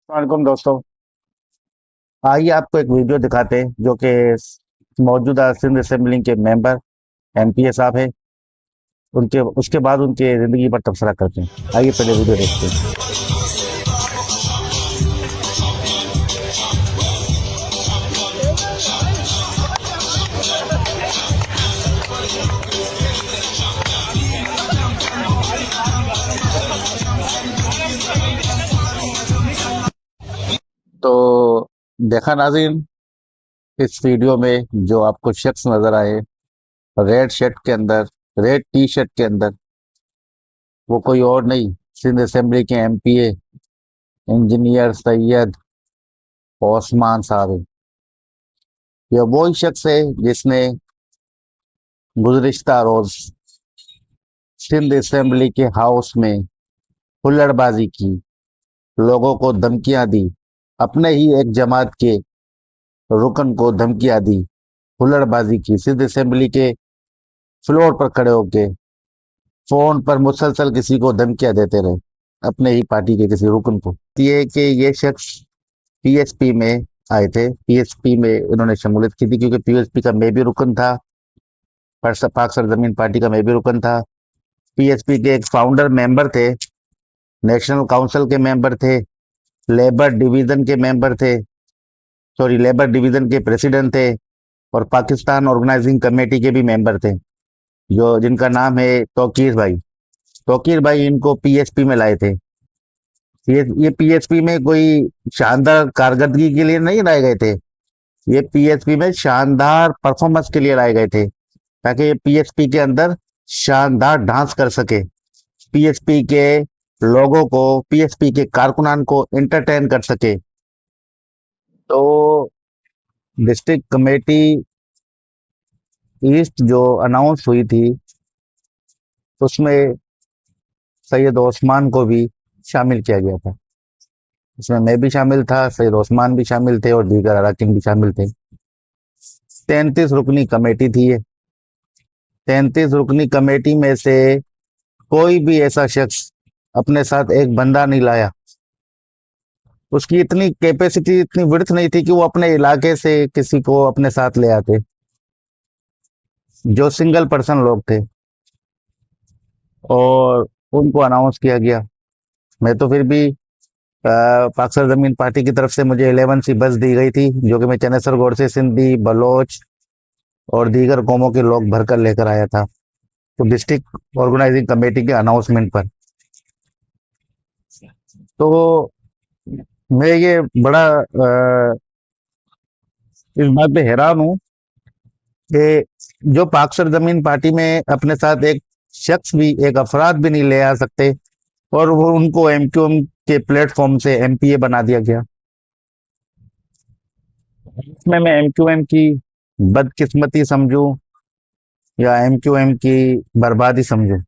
वालेकुम दोस्तों। आइए आपको एक वीडियो दिखाते हैं जो कि मौजूदा सिंध असेंबली के मेंबर एमपीए साहब है। उनके उसके बाद उनके ज़िंदगी पर तबसरा करते हैं। आइए पहले वीडियो देखते हैं। तो देखा नाज़रीन, इस वीडियो में जो आपको शख्स नज़र आए रेड शर्ट के अंदर, रेड टी शर्ट के अंदर, वो कोई और नहीं, सिंध असेंबली के एमपीए इंजीनियर सैयद ओस्मान साहब है। यह वही शख्स है जिसने गुज़िश्ता रोज़ सिंध असेंबली के हाउस में हुल्लड़बाजी की, लोगों को धमकियां दी, अपने ही एक जमात के रुकन को धमकियां दी, हुल्लड़बाजी की, सिंध असेंबली के फ्लोर पर खड़े होके फोन पर मुसलसल किसी को धमकियां देते रहे, अपने ही पार्टी के किसी रुकन को। ये कि ये शख्स पीएसपी में आए थे, पीएसपी में इन्होंने शमूलियत की थी क्योंकि पीएसपी का मैं भी रुकन था, पाक सरजमीन पार्टी का मैं भी रुकन था। पीएसपी के एक फाउंडर मेंबर थे, नेशनल काउंसिल के मेंबर थे, लेबर डिवीजन के मेंबर थे, सॉरी लेबर डिवीजन के प्रेसिडेंट थे, और पाकिस्तान ऑर्गेनाइजिंग कमेटी के भी मेंबर थे, जो जिनका नाम है तौकीर भाई। तौकीर भाई इनको पीएसपी में लाए थे। ये पीएसपी में कोई शानदार कारकर्दगी के लिए नहीं लाए गए थे, ये पीएसपी में शानदार परफॉर्मेंस के लिए लाए गए थे, ताकि ये पीएसपी के अंदर शानदार डांस कर सके, पीएसपी के लोगों को, पीएसपी के कारकुनान को एंटरटेन कर सके। तो डिस्ट्रिक्ट कमेटी ईस्ट जो अनाउंस हुई थी, उसमें सैयद ओस्मान को भी शामिल किया गया था। इसमें मैं भी शामिल था, सैयद ओस्मान भी शामिल थे और दीगर अराकीन भी शामिल थे। 33 रुकनी कमेटी थी ये। 33 रुकनी कमेटी में से कोई भी ऐसा शख्स अपने साथ एक बंदा नहीं लाया। उसकी इतनी कैपेसिटी, इतनी विड्थ नहीं थी कि वो अपने इलाके से किसी को अपने साथ ले आते। जो सिंगल पर्सन लोग थे और उनको अनाउंस किया गया। मैं तो फिर भी पाक सरजमीन पार्टी की तरफ से मुझे 11 सी बस दी गई थी, जो कि मैं चनेसर गौर से सिंधी, बलोच और दीगर कौमों के लोग भरकर लेकर आया था, तो डिस्ट्रिक्ट ऑर्गेनाइजिंग कमेटी के अनाउंसमेंट पर। तो मैं ये बड़ा इस बात पे हैरान हूँ कि जो पाक सरजमीन पार्टी में अपने साथ एक शख्स भी, एक अफराद भी नहीं ले आ सकते, और वो उनको एमक्यूएम के प्लेटफॉर्म से एमपीए बना दिया गया। इसमें मैं एमक्यूएम की बदकिस्मती समझूं या एमक्यूएम की बर्बादी समझूं?